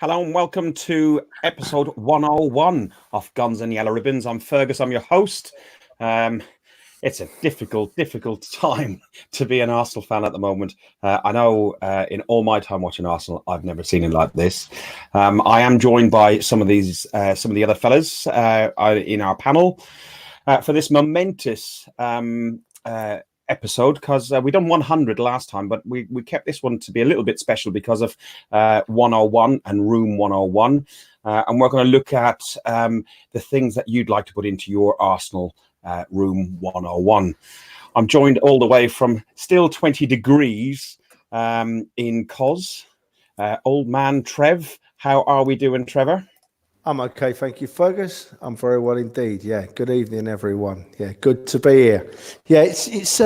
Hello and welcome to episode 101 of Guns and Yellow Ribbons. I'm Fergus, I'm your host. It's a difficult time to be an Arsenal fan at the moment. I know in all my time watching Arsenal, I've never seen it like this. I am joined by some of the other fellas in our panel for this momentous episode, because we done 100 last time, but we kept this one to be a little bit special because of 101 and room 101, and we're going to look at the things that you'd like to put into your Arsenal room 101. I'm joined all the way from still 20 degrees in Cos. Old man Trev, how are we doing, Trevor? I'm okay, thank you, Fergus. I'm very well indeed. Yeah, good evening, everyone. Yeah, good to be here. Yeah, it's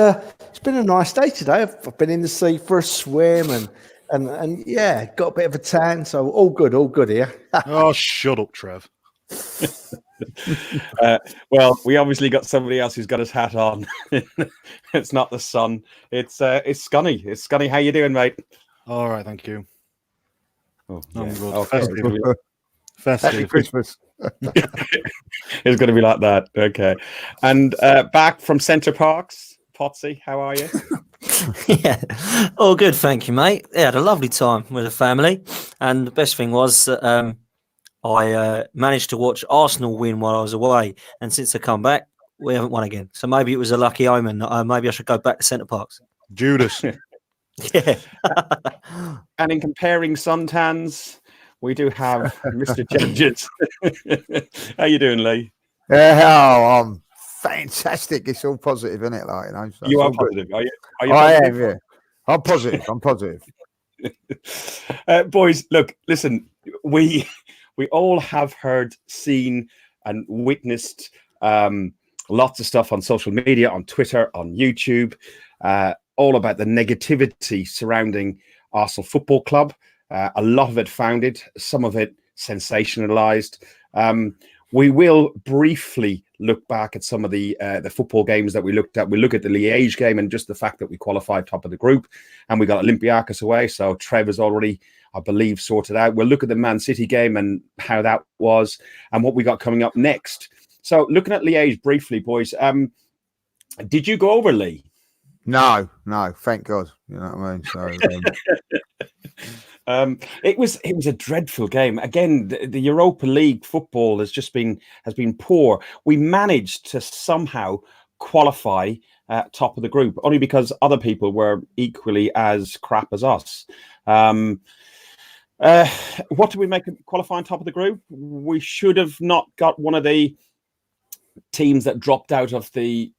been a nice day today. I've been in the sea for a swim and yeah, got a bit of a tan, so all good here. Oh, shut up, Trev. Well, we obviously got somebody else who's got his hat on. It's not the sun. It's Scunny. It's Scunny. How you doing, mate? All right, thank you. Oh, I'm good. Okay. Festive. Happy Christmas. It's going to be like that. Okay. And back from Centre Parks, Potsy, how are you? Yeah, all good, thank you, mate. Yeah, had a lovely time with the family, and the best thing was that I managed to watch Arsenal win while I was away, and since I come back, we haven't won again. So maybe it was a lucky omen. Maybe I should go back to Centre Parks. Judas. Yeah. And in comparing suntans, we do have Mr. Judges. How you doing, Lee? I'm fantastic. It's all positive, isn't it? So you are positive, are you? I am, yeah. I'm positive. Boys, look, listen, we all have heard, seen, and witnessed lots of stuff on social media, on Twitter, on YouTube, all about the negativity surrounding Arsenal Football Club. A lot of it founded, some of it sensationalized. We will briefly look back at some of the football games that we looked at. We look at the Liège game and just the fact that we qualified top of the group, and we got Olympiacos away. So Trev is already, I believe, sorted out. We'll look at the Man City game and how that was and what we got coming up next. So looking at Liège briefly, boys, did you go over, Lee? No, thank God. You know what I mean? So it was a dreadful game. Again, the Europa League football has been poor. We managed to somehow qualify top of the group, only because other people were equally as crap as us. What do we make of qualifying top of the group? We should have not got one of the teams that dropped out of the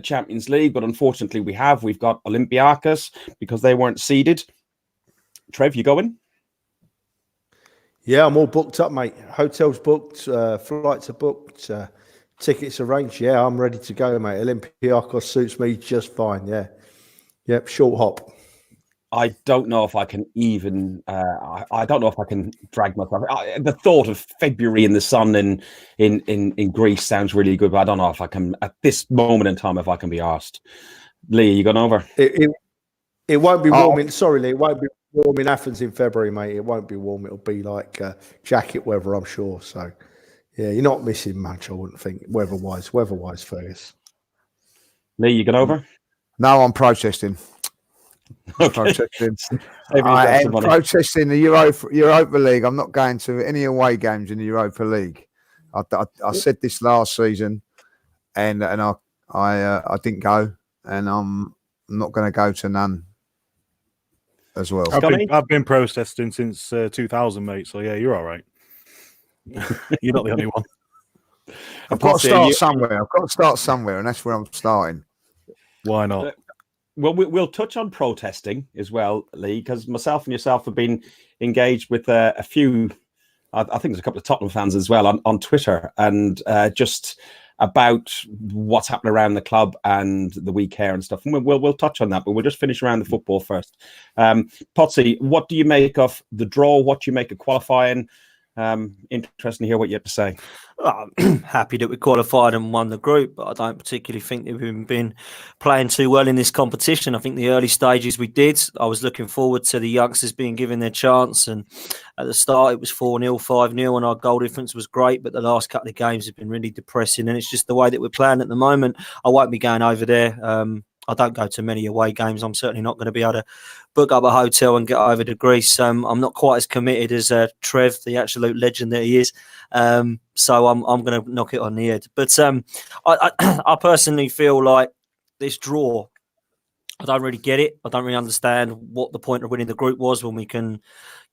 Champions League, but unfortunately we've got Olympiacos because they weren't seeded. Trev, you going? Yeah, I'm all booked up, mate. Hotels booked, flights are booked, tickets arranged. Yeah, I'm ready to go, mate. Olympiacos suits me just fine. Yeah, yep, short hop. I don't know if I can even. I don't know if I can drag myself. The thought of February in the sun in Greece sounds really good, but I don't know if I can at this moment in time if I can be asked. Lee, you gone over? It won't be warm. Sorry, Lee. It won't be warm in Athens in February, mate. It won't be warm. It'll be like jacket weather, I'm sure. So, yeah, you're not missing much, I wouldn't think, weather-wise, Fergus. Lee, you gone over? No, I'm protesting. Protesting. I am protesting the Europa League. I'm not going to any away games in the Europa League. I said this last season, and I didn't go, and I'm not going to go to none as well. I've been protesting since 2000, mate. So yeah, you're all right. You're not the only one. I've got to start somewhere, and that's where I'm starting. Why not? Well, we'll touch on protesting as well, Lee, because myself and yourself have been engaged with a few, I think there's a couple of Tottenham fans as well on Twitter, and just about what's happening around the club and the week here and stuff. And we'll touch on that, but we'll just finish around the football first. Potsy, what do you make of the draw? What do you make of qualifying? Interesting to hear what you have to say. I'm happy that we qualified and won the group, but I don't particularly think that we've been playing too well in this competition. I think the early stages we did. I was looking forward to the youngsters being given their chance, and at the start it was 4-0, 5-0, and our goal difference was great, but the last couple of games have been really depressing, and it's just the way that we're playing at the moment. I won't be going over there. I don't go to many away games. I'm certainly not going to be able to book up a hotel and get over to Greece. I'm not quite as committed as Trev, the absolute legend that he is. So I'm going to knock it on the head. But I personally feel like this draw, I don't really get it. I don't really understand what the point of winning the group was when we can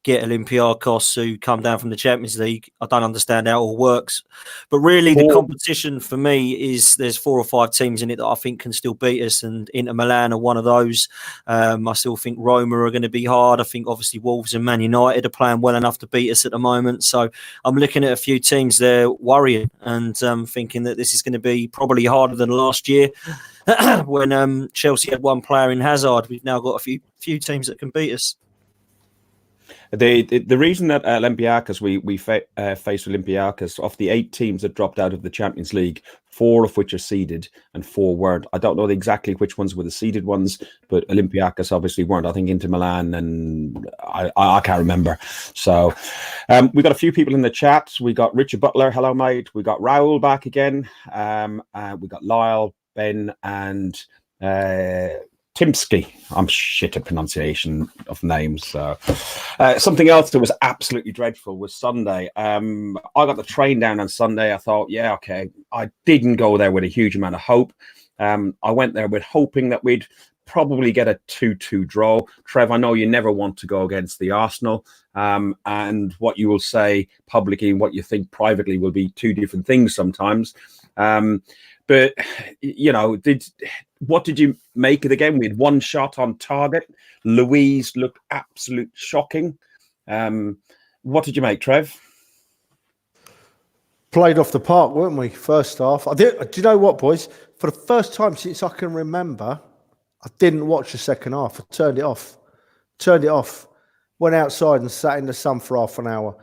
get Olympiacos who come down from the Champions League. I don't understand how it all works. But really, the competition for me is there's 4 or 5 teams in it that I think can still beat us, and Inter Milan are one of those. I still think Roma are going to be hard. I think obviously Wolves and Man United are playing well enough to beat us at the moment. So I'm looking at a few teams there worrying and thinking that this is going to be probably harder than last year when Chelsea had one player in Hazard. We've now got a few teams that can beat us. The reason that Olympiacos, we faced Olympiacos, of the 8 teams that dropped out of the Champions League, 4 of which are seeded and 4 weren't. I don't know exactly which ones were the seeded ones, but Olympiacos obviously weren't. I think Inter Milan and I can't remember. So we got a few people in the chat. We got Richard Butler, hello mate. We got Raoul back again. We got Lyle, Ben, and Timsky. I'm shit at pronunciation of names. So something else that was absolutely dreadful was Sunday. I got the train down on Sunday. I thought, yeah, okay. I didn't go there with a huge amount of hope. I went there with hoping that we'd probably get a 2-2 draw. Trev, I know you never want to go against the Arsenal, and what you will say publicly and what you think privately will be 2 different things sometimes. But, you know, what did you make of the game? We had 1 shot on target. Louise looked absolute shocking. What did you make, Trev? Played off the park, weren't we? First half. Do you know what, boys? For the first time since I can remember, I didn't watch the second half. I turned it off. Went outside and sat in the sun for half an hour.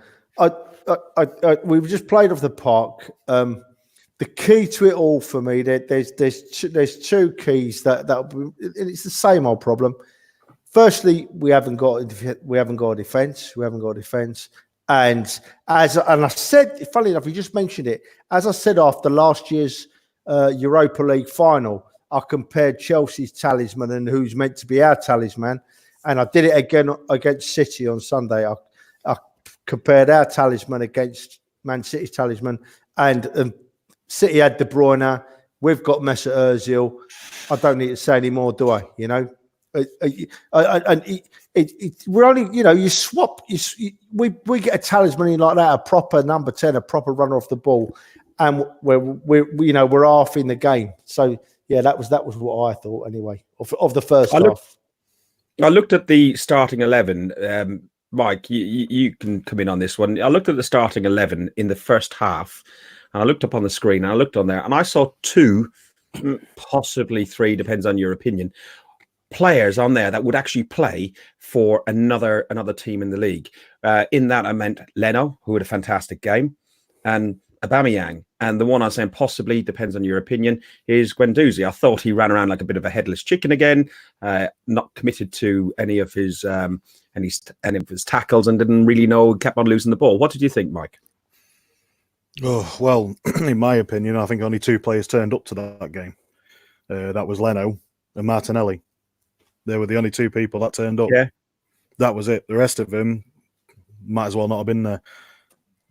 We just played off the park. The key to it all for me, there's 2 keys that it's the same old problem. Firstly, we haven't got a defence. And I said, funnily enough, you just mentioned it. As I said after last year's Europa League final, I compared Chelsea's talisman and who's meant to be our talisman, and I did it again against City on Sunday. I compared our talisman against Man City's talisman, and City had De Bruyne. We've got Mesut Ozil. I don't need to say any more, do I? You know, we're only, you know, you swap. We get a talisman like that, a proper number 10, a proper runner off the ball, and we're half in the game. So yeah, that was what I thought anyway of the first half. I looked at the starting 11. Mike, you can come in on this one. I looked at the starting 11 in the first half. And I looked up on the screen and I looked on there and I saw 2, possibly 3, depends on your opinion, players on there that would actually play for another team in the league. In that, I meant Leno, who had a fantastic game, and Aubameyang. And the one I was saying possibly, depends on your opinion, is Guendouzi. I thought he ran around like a bit of a headless chicken again, not committed to any of his tackles and didn't really know, kept on losing the ball. What did you think, Mike? Oh, well, in my opinion, I think only 2 players turned up to that game. That was Leno and Martinelli. They were the only 2 people that turned up. Yeah. That was it. The rest of them might as well not have been there.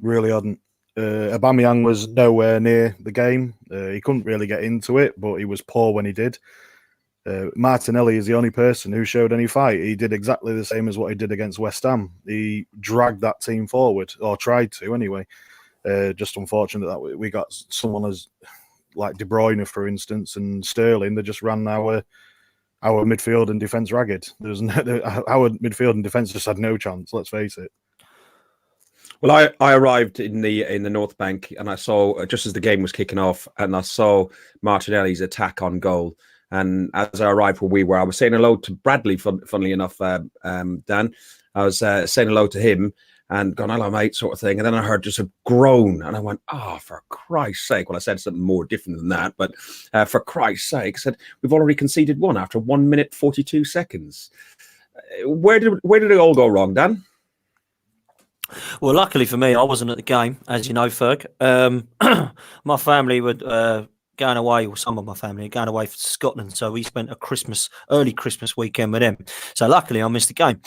Really hadn't. Aubameyang was nowhere near the game. He couldn't really get into it, but he was poor when he did. Martinelli is the only person who showed any fight. He did exactly the same as what he did against West Ham. He dragged that team forward, or tried to anyway. Just unfortunate that we got someone as like De Bruyne, for instance, and Sterling. They just ran our midfield and defence ragged. Our midfield and defence just had no chance. Let's face it. Well, I arrived in the North Bank and I saw, just as the game was kicking off, and I saw Martinelli's attack on goal. And as I arrived where we were, I was saying hello to Bradley. Funnily enough, Dan, I was saying hello to him. and gone, hello, mate, sort of thing. And then I heard just a groan, and I went, oh, for Christ's sake. Well, I said something more different than that, but for Christ's sake, I said, we've already conceded one after 1 minute, 42 seconds. Where did it all go wrong, Dan? Well, luckily for me, I wasn't at the game, as you know, Ferg. My family would going away, or some of my family are going away to Scotland, so we spent a early Christmas weekend with them. So luckily, I missed the game.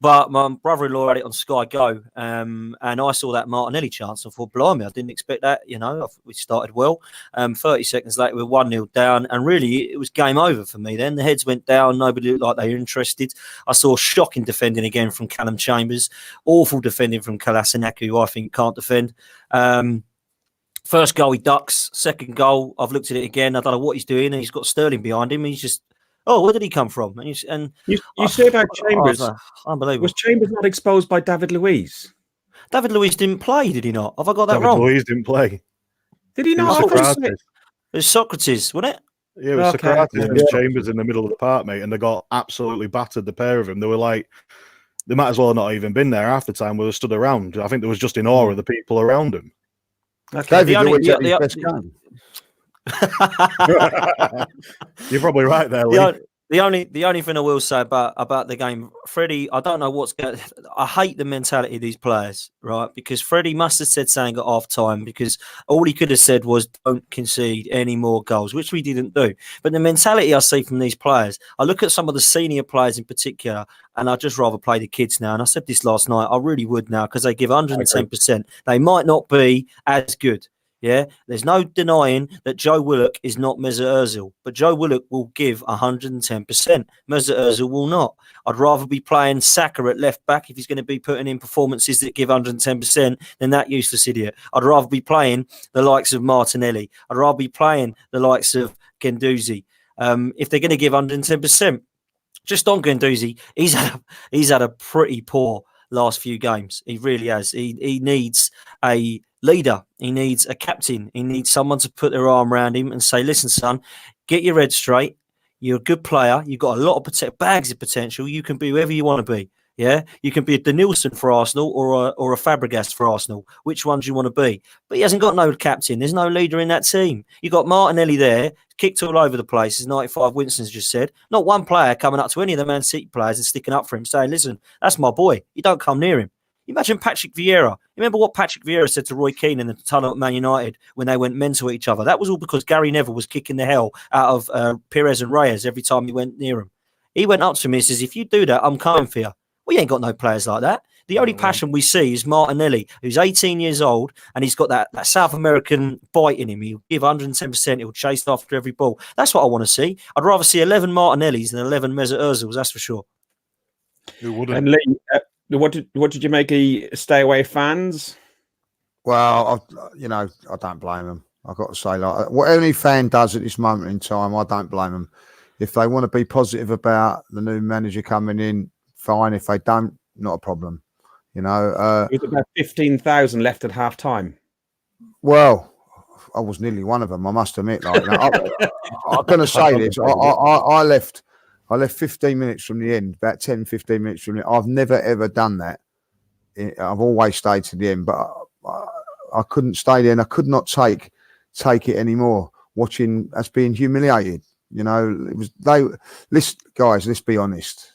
But my brother-in-law had it on Sky Go, and I saw that Martinelli chance and thought, blimey, I didn't expect that. You know, we started well. 30 seconds later, we're 1-0 down, and really, it was game over for me then. The heads went down. Nobody looked like they were interested. I saw shocking defending again from Callum Chambers, awful defending from Kolasinac, who I think can't defend. First goal, he ducks. Second goal, I've looked at it again. I don't know what he's doing. And he's got Sterling behind him. He's just, where did he come from? And you say about Chambers. Unbelievable. Was Chambers not exposed by David Luiz? David Luiz didn't play, did he not? Have I got that David wrong? Luiz didn't play. Did he not? It was Socrates, wasn't it? Yeah, it was Socrates and Chambers in the middle of the park, mate, and they got absolutely battered, the pair of them. They were like, they might as well not even been there half the time. We were stood around. I think they was just in awe of the people around them. Okay. You're probably right there, Lee. The only thing I will say about the game, Freddie, I don't know what's going. I hate the mentality of these players, right? Because Freddie must have said something at half time, because all he could have said was don't concede any more goals, which we didn't do. But the mentality I see from these players, I look at some of the senior players in particular, and I'd just rather play the kids now. And I said this last night, I really would now, because they give 110%. They might not be as good. Yeah, there's no denying that Joe Willock is not Mesut Ozil, but Joe Willock will give 110%. Mesut Ozil will not. I'd rather be playing Saka at left back if he's going to be putting in performances that give 110% than that useless idiot. I'd rather be playing the likes of Martinelli. I'd rather be playing the likes of Guendouzi. If they're going to give 110%, just on Guendouzi, he's had a pretty poor last few games. He really has. He needs a leader. He needs a captain. He needs someone to put their arm around him and say, listen, son, get your head straight. You're a good player. You've got a lot of bags of potential. You can be whoever you want to be. Yeah, you can be a Denilson for Arsenal or a Fabregas for Arsenal. Which one do you want to be? But he hasn't got no captain. There's no leader in that team. You got Martinelli there, kicked all over the place, as 95 Winston's just said. Not one player coming up to any of the Man City players and sticking up for him, saying, listen, that's my boy. You don't come near him. Imagine Patrick Vieira. You remember what Patrick Vieira said to Roy Keane in the tunnel at Man United when they went mental at each other? That was all because Gary Neville was kicking the hell out of Perez and Reyes every time he went near him. He went up to me and says, if you do that, I'm coming for you. We ain't got no players like that. The only passion we see is Martinelli, who's 18 years old, and he's got that South American bite in him. He'll give 110%. He'll chase after every ball. That's what I want to see. I'd rather see 11 Martinellis than 11 Mesut Ozils, that's for sure. Who wouldn't? And Lee, what did you make of stay away fans? Well, I don't blame them. I've got to say, like, what any fan does at this moment in time, I don't blame them. If they want to be positive about the new manager coming in, fine. If they don't, not a problem. It was about 15,000 left at half time. Well, I was nearly one of them, I must admit. Like, I'm going to say this. I left 15 minutes from the end, about 10, 15 minutes from the end. I've never, ever done that. I've always stayed to the end, but I couldn't stay there, and I could not take it anymore, watching us being humiliated. It was guys, let's be honest.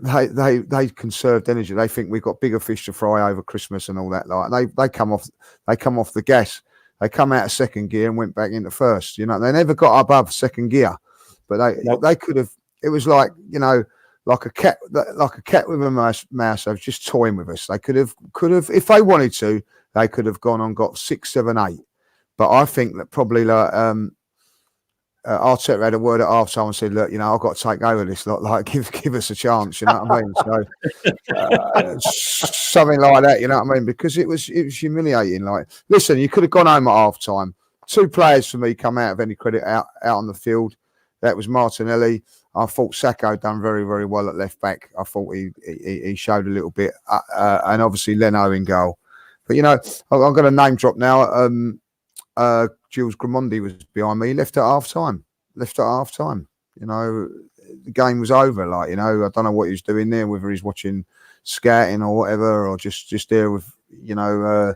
They conserved energy. They think we've got bigger fish to fry over Christmas and all that. Like they come off the gas. They come out of second gear and went back into first. They never got above second gear, but they could have. It was like like a cat with a mouse. They was just toying with us. They could have if they wanted to. They could have gone and got 6, 7, 8. But I think that probably Arteta had a word at half time and said, look, I've got to take over this lot, like give us a chance, you know what I mean? So something like that, you know what I mean? Because it was humiliating. Like, listen, you could have gone home at half time. 2 players for me come out of any credit out on the field. That was Martinelli. I thought Sacco done very, very well at left back. I thought he showed a little bit, and obviously Leno in goal. But I'm going to name drop now. Jules Gramondi was behind me. He left at half time. the game was over. Like, you know, I don't know what he was doing there, whether he's watching scouting or whatever, or just there with, you know,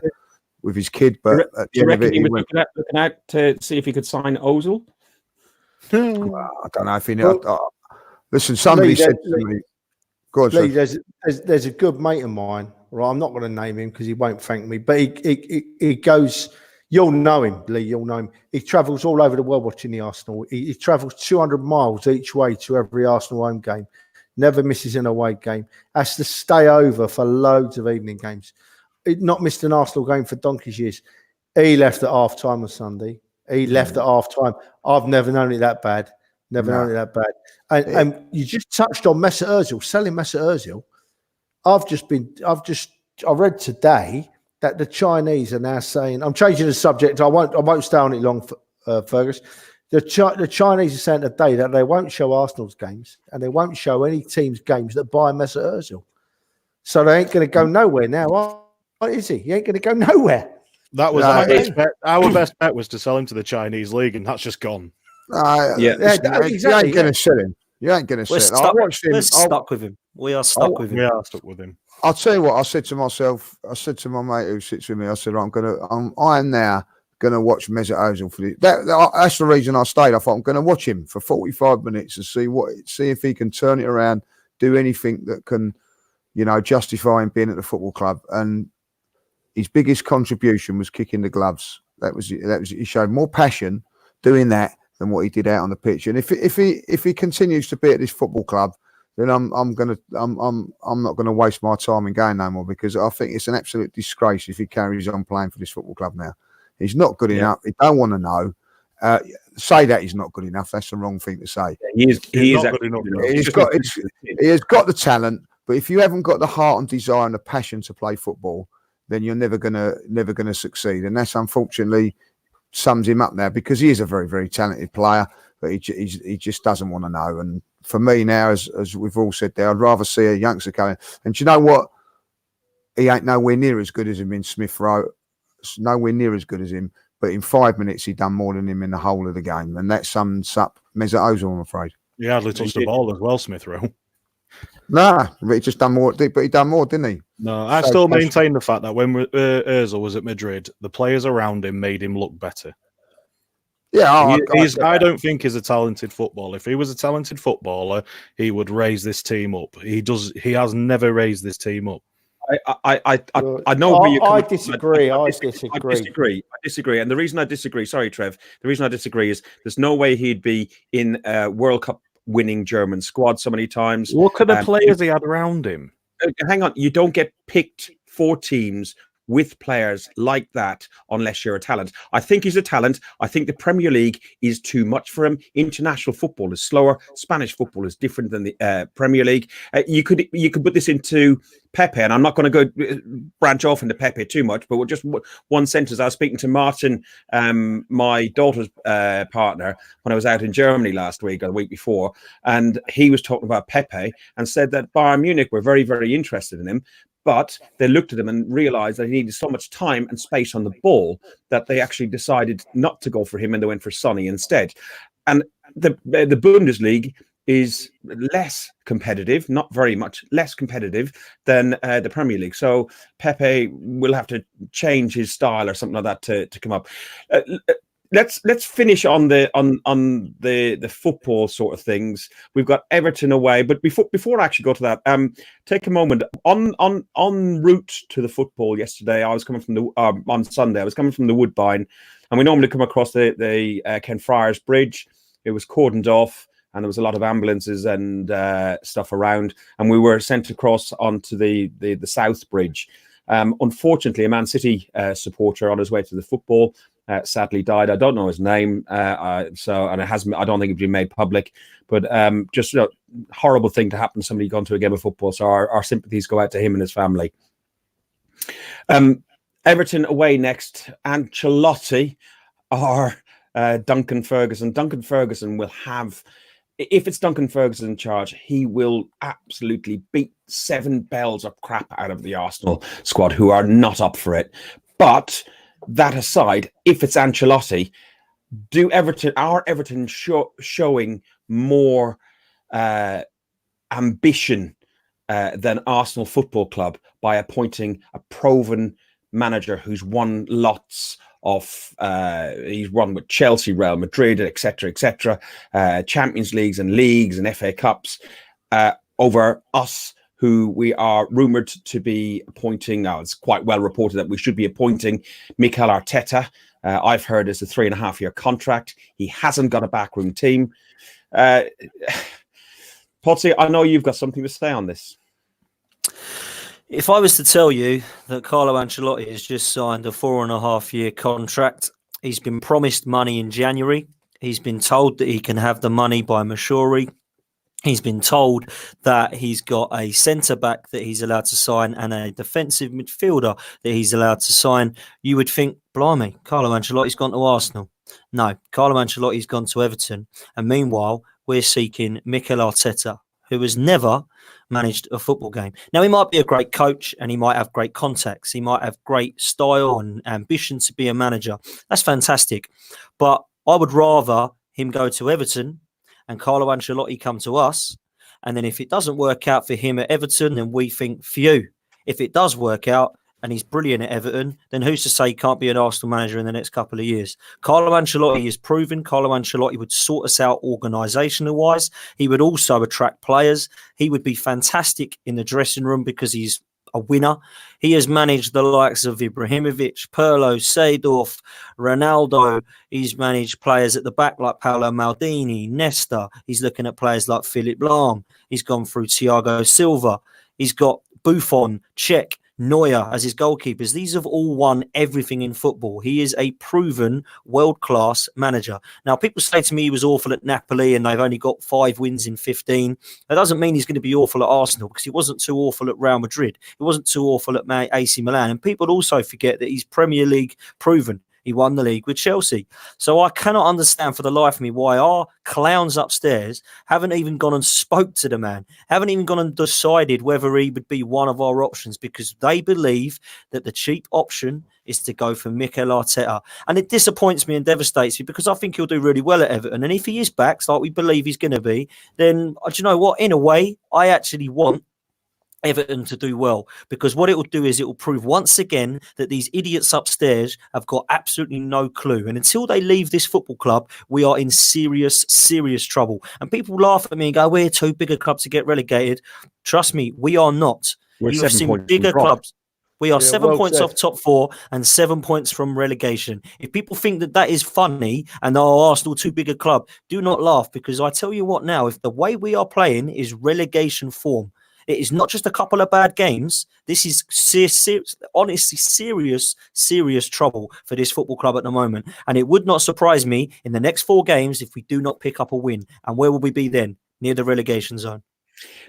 with his kid. But at the end of it, he was looking out to see if he could sign Ozil. Well, I don't know if he knew. Listen, somebody said to me, go on, Lee, there's a good mate of mine, right? I'm not going to name him because he won't thank me, but he goes, you'll know him, Lee, you'll know him. He travels all over the world watching the Arsenal. He travels 200 miles each way to every Arsenal home game, never misses an away game, has to stay over for loads of evening games. He'd not missed an Arsenal game for donkey's years. He left at half time on Sunday. He left at half time. I've never known it that bad. Known it that bad. And you just touched on Mesut Ozil, selling Mesut Ozil. I read today that the Chinese are now saying, I'm changing the subject. I won't stay on it long, Fergus. The Chinese are saying today that they won't show Arsenal's games and they won't show any team's games that buy Mesut Ozil. So they ain't going to go nowhere now. What is he? He ain't going to go nowhere. That was our best bet. Our best bet was to sell him to the Chinese league, and that's just gone. Exactly. You ain't going to sell him. You ain't going to sell him. We're stuck with him. We are stuck with him. We are stuck with him. I'll tell you what. I said to myself. I said to my mate who sits with me. I said, I am now going to watch Mesut Ozil for this. That's the reason I stayed. I thought I'm going to watch him for 45 minutes and see if he can turn it around, do anything that can, you know, justify him being at the football club. And his biggest contribution was kicking the gloves. That was he showed more passion doing that than what he did out on the pitch. And if he continues to be at this football club, then I'm not gonna waste my time in going no more, because I think it's an absolute disgrace if he carries on playing for this football club now. He's not good enough. He don't want to know. Say that he's not good enough. That's the wrong thing to say. He is good enough. He has got the talent, but if you haven't got the heart and desire and the passion to play football, then you're never gonna succeed. And that's unfortunately sums him up now, because he is a very, very talented player, but he just doesn't want to know. And for me now, as we've all said there, I'd rather see a youngster coming. And do you know what? He ain't nowhere near as good as him in Smith Rowe. Nowhere near as good as him. But in 5 minutes, he done more than him in the whole of the game. And that sums up Mesut Ozil, I'm afraid. He hardly touched the ball as well, Smith Rowe. Nah, but he just done more. But he done more, didn't he? No, I still maintain the fact that when Ozil was at Madrid, the players around him made him look better. Yeah, I don't think he's a talented footballer. If he was a talented footballer, he would raise this team up. He has never raised this team up. I know where you. I disagree. I disagree. And the reason I disagree, sorry, Trev, the reason I disagree is there's no way he'd be in a World Cup winning German squad so many times. Look at the players he had around him. Hang on, you don't get picked for teams with players like that unless you're a talent. I think he's a talent. I think the Premier League is too much for him. International football is slower. Spanish football is different than the Premier League. You could put this into Pepe, and I'm not going to go branch off into Pepe too much, but just one sentence. I was speaking to Martin, my daughter's partner, when I was out in Germany last week or the week before, and he was talking about Pepe and said that Bayern Munich were very, very interested in him. But they looked at him and realized that he needed so much time and space on the ball that they actually decided not to go for him, and they went for Sonny instead. And the Bundesliga is less competitive, not very much less competitive than the Premier League. So Pepe will have to change his style or something like that to come up. Let's finish on the football sort of things. We've got Everton away, but before I actually go to that, take a moment on route to the football yesterday. I was coming from on Sunday. I was coming from the Woodbine, and we normally come across the Ken Friars Bridge. It was cordoned off, and there was a lot of ambulances and stuff around, and we were sent across onto the South Bridge. Unfortunately, a Man City supporter on his way to the football sadly died. I don't know his name, and it hasn't. I don't think it's been made public, but just a horrible thing to happen to somebody gone to a game of football. So our sympathies go out to him and his family. Everton away next. Ancelotti or Duncan Ferguson. Duncan Ferguson will have. If it's Duncan Ferguson in charge, he will absolutely beat 7 bells of crap out of the Arsenal squad, who are not up for it. But that aside, if it's Ancelotti, are Everton showing more ambition than Arsenal Football Club by appointing a proven manager who's won lots of he's won with Chelsea, Real Madrid, etc., Champions Leagues and FA Cups over us, who we are rumoured to be appointing. Now, it's quite well reported that we should be appointing Mikel Arteta. I've heard it's a 3.5-year contract. He hasn't got a backroom team. Potsy, I know you've got something to say on this. If I was to tell you that Carlo Ancelotti has just signed a 4.5-year contract, he's been promised money in January. He's been told that he can have the money by Mashori. He's been told that he's got a centre-back that he's allowed to sign and a defensive midfielder that he's allowed to sign. You would think, blimey, Carlo Ancelotti's gone to Arsenal. No, Carlo Ancelotti's gone to Everton. And meanwhile, we're seeking Mikel Arteta, who has never managed a football game. Now, he might be a great coach and he might have great contacts. He might have great style and ambition to be a manager. That's fantastic. But I would rather him go to Everton and Carlo Ancelotti come to us. And then if it doesn't work out for him at Everton, then we think, phew. If it does work out and he's brilliant at Everton, then who's to say he can't be an Arsenal manager in the next couple of years? Carlo Ancelotti is proven. Carlo Ancelotti would sort us out organisational-wise. He would also attract players. He would be fantastic in the dressing room because he's a winner. He has managed the likes of Ibrahimovic, Pirlo, Seedorf, Ronaldo. He's managed players at the back like Paolo Maldini, Nesta. He's looking at players like Philipp Lahm. He's gone through Thiago Silva. He's got Buffon, Cech, Neuer as his goalkeepers. These have all won everything in football. He is a proven world-class manager. Now, people say to me he was awful at Napoli and they've only got 5 wins in 15. That doesn't mean he's going to be awful at Arsenal, because he wasn't too awful at Real Madrid. He wasn't too awful at AC Milan. And people also forget that he's Premier League proven. He won the league with Chelsea. So I cannot understand for the life of me why our clowns upstairs haven't even gone and spoke to the man, haven't even gone and decided whether he would be one of our options, because they believe that the cheap option is to go for Mikel Arteta. And it disappoints me and devastates me, because I think he'll do really well at Everton. And if he is back, like we believe he's going to be, then do you know what? In a way, I actually want Everton to do well, because what it will do is it will prove once again that these idiots upstairs have got absolutely no clue. And until they leave this football club, we are in serious trouble. And people laugh at me and go, we're too big a club to get relegated. Trust me, we are not. You have seen bigger clubs. We are 7 points off top 4 and 7 points from relegation. If people think that that is funny and Arsenal too big a club, do not laugh, because I tell you what now, if the way we are playing is relegation form, it is not just a couple of bad games. This is honestly serious trouble for this football club at the moment. And it would not surprise me in the next 4 games if we do not pick up a win. And where will we be then? Near the relegation zone.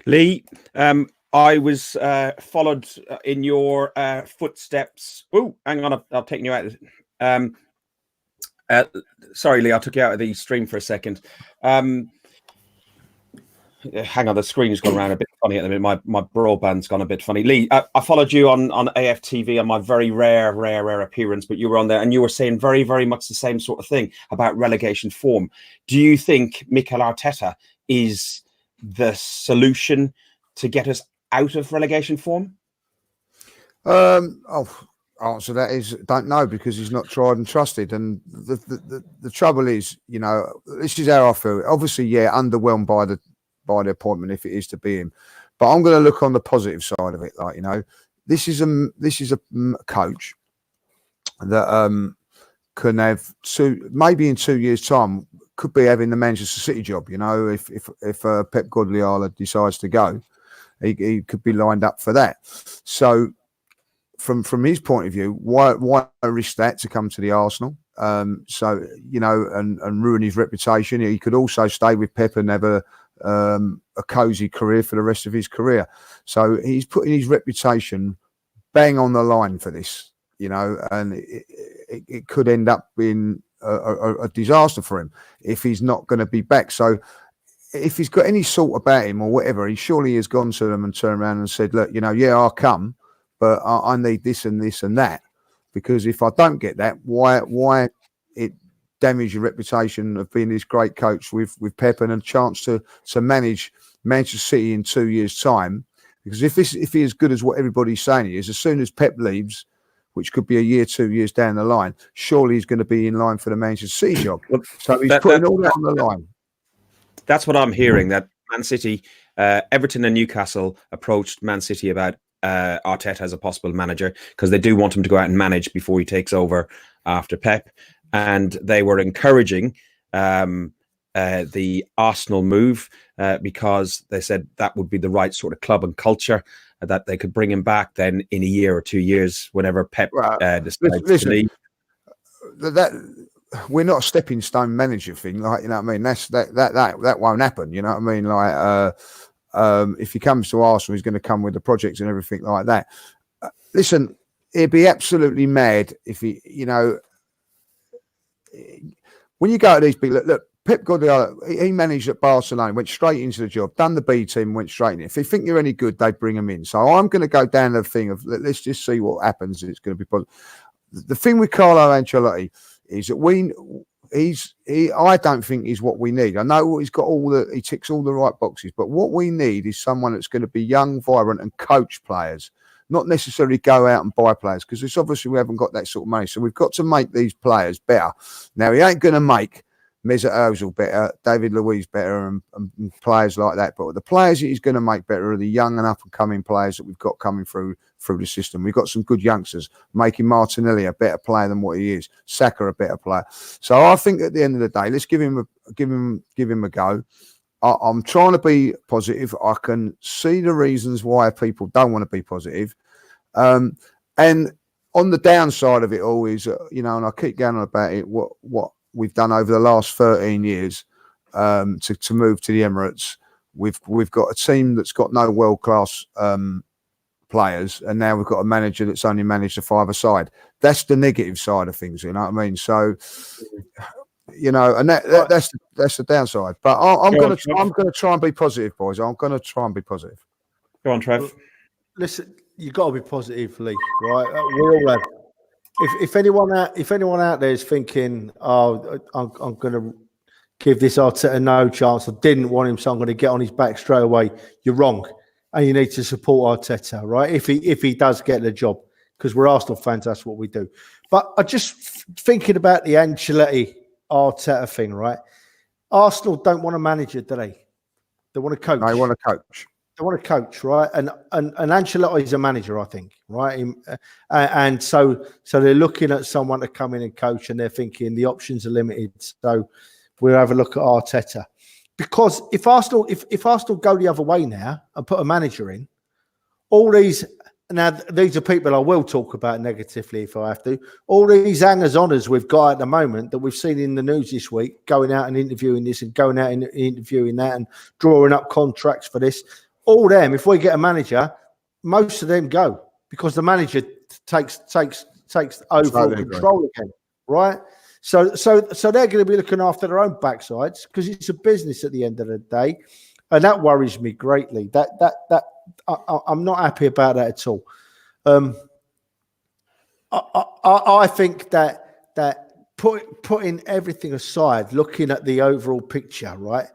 Lee, I was followed in your footsteps. Oh, hang on, I've taken you out. Sorry, Lee, I took you out of the stream for a second. Hang on, the screen's gone around a bit funny at the minute. My broadband's gone a bit funny. Lee, I followed you on AFTV on my very rare appearance, but you were on there and you were saying very, very much the same sort of thing about relegation form. Do you think Mikel Arteta is the solution to get us out of relegation form? Answer that is don't know, because he's not tried and trusted. And the trouble is, you know, this is how I feel. Obviously, yeah, underwhelmed by the appointment if it is to be him, but I'm going to look on the positive side of it. Like, you know, this is a coach that can have maybe in 2 years' time could be having the Manchester City job. You know, if Pep Guardiola decides to go, he could be lined up for that. So from his point of view, why risk that to come to the Arsenal? So, you know, and ruin his reputation. He could also stay with Pep and have a cosy career for the rest of his career. So he's putting his reputation bang on the line for this, you know, and it could end up being a disaster for him if he's not going to be back. So if he's got any sort about him or whatever, he surely has gone to them and turned around and said, look, you know, yeah, I'll come, but I need this and this and that, because if I don't get that, why it damage your reputation of being this great coach with Pep and a chance to manage Manchester City in 2 years' time. Because if he's as good as what everybody's saying he is, as soon as Pep leaves, which could be a year, 2 years down the line, surely he's going to be in line for the Manchester City job. So he's putting all that on the line. That's what I'm hearing, that Man City, Everton and Newcastle approached Man City about Arteta as a possible manager because they do want him to go out and manage before he takes over after Pep. And they were encouraging the Arsenal move because they said that would be the right sort of club and culture, that they could bring him back then in a year or 2 years, whenever Pep decides to leave. That we're not a stepping stone manager thing, like, you know what I mean. That won't happen. You know what I mean. Like, if he comes to Arsenal, he's going to come with the projects and everything like that. Listen, it'd be absolutely mad if he, you know, when you go to these people, look, Pep Guardiola, he managed at Barcelona, went straight into the job, done the B team, went straight in. If they think you're any good, they bring him in. So I'm going to go down the thing of let's just see what happens. It's going to be positive. The thing with Carlo Ancelotti is that I don't think he's what we need. I know he ticks all the right boxes, but what we need is someone that's going to be young, vibrant, and coach players, not necessarily go out and buy players, because it's obviously we haven't got that sort of money. So we've got to make these players better. Now, he ain't going to make Mesut Ozil better, David Luiz better, and players like that. But the players that he's going to make better are the young and up-and-coming players that we've got coming through the system. We've got some good youngsters, making Martinelli a better player than what he is, Saka a better player. So I think at the end of the day, let's give him a go. I'm trying to be positive. I can see the reasons why people don't want to be positive. And on the downside of it all is, you know, and I keep going on about it, what we've done over the last 13 years to move to the Emirates. We've got a team that's got no world-class players, and now we've got a manager that's only managed a five-a-side. That's the negative side of things, you know what I mean? So, you know, and that's the downside. But I'm going to try and be positive, boys. I'm going to try and be positive. Go on, Trev. Listen, you've got to be positive, Lee, right? We all have. If anyone out there is thinking, oh, I'm going to give this Arteta no chance, I didn't want him, so I'm going to get on his back straight away, you're wrong. And you need to support Arteta, right? If he does get the job, because we're Arsenal fans, that's what we do. But I just thinking about the Ancelotti Arteta thing, right? Arsenal don't want a manager, do they? They want a coach. They want a coach. They want a coach, right? And Ancelotti is a manager, I think, right? And so they're looking at someone to come in and coach, and they're thinking the options are limited. So we'll have a look at Arteta. Because if Arsenal go the other way now and put a manager in, these are people I will talk about negatively if I have to. All these hangers-oners we've got at the moment that we've seen in the news this week, going out and interviewing this and going out and interviewing that and drawing up contracts for this, all them, if we get a manager, most of them go because the manager takes overall control again, right? So they're going to be looking after their own backsides because it's a business at the end of the day, and that worries me greatly. I'm not happy about that at all. I think that putting everything aside, looking at the overall picture, right,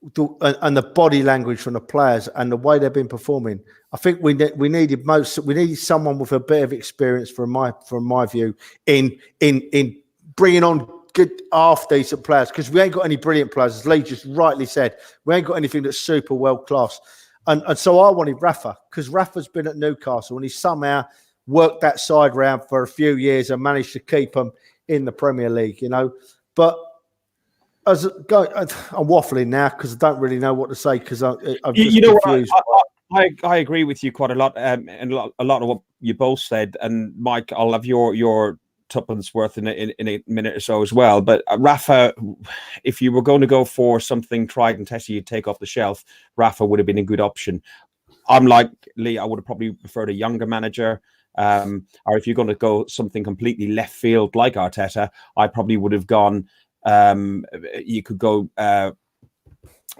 and the body language from the players and the way they've been performing, I think we needed someone with a bit of experience, from my view, in bringing on good half-decent players, because we ain't got any brilliant players, as Lee just rightly said. We ain't got anything that's super world-class. And so I wanted Rafa, because Rafa's been at Newcastle and he somehow worked that side round for a few years and managed to keep them in the Premier League, you know. But I'm waffling now because I don't really know what to say because I'm just confused. I agree with you quite a lot, and a lot of what you both said. And Mike, I'll have your tuppence worth in a minute or so as well. But Rafa, if you were going to go for something tried and tested, you'd take off the shelf, Rafa would have been a good option. I'm like Lee, I would have probably preferred a younger manager. Or if you're going to go something completely left field like Arteta, I probably would have gone. You could go.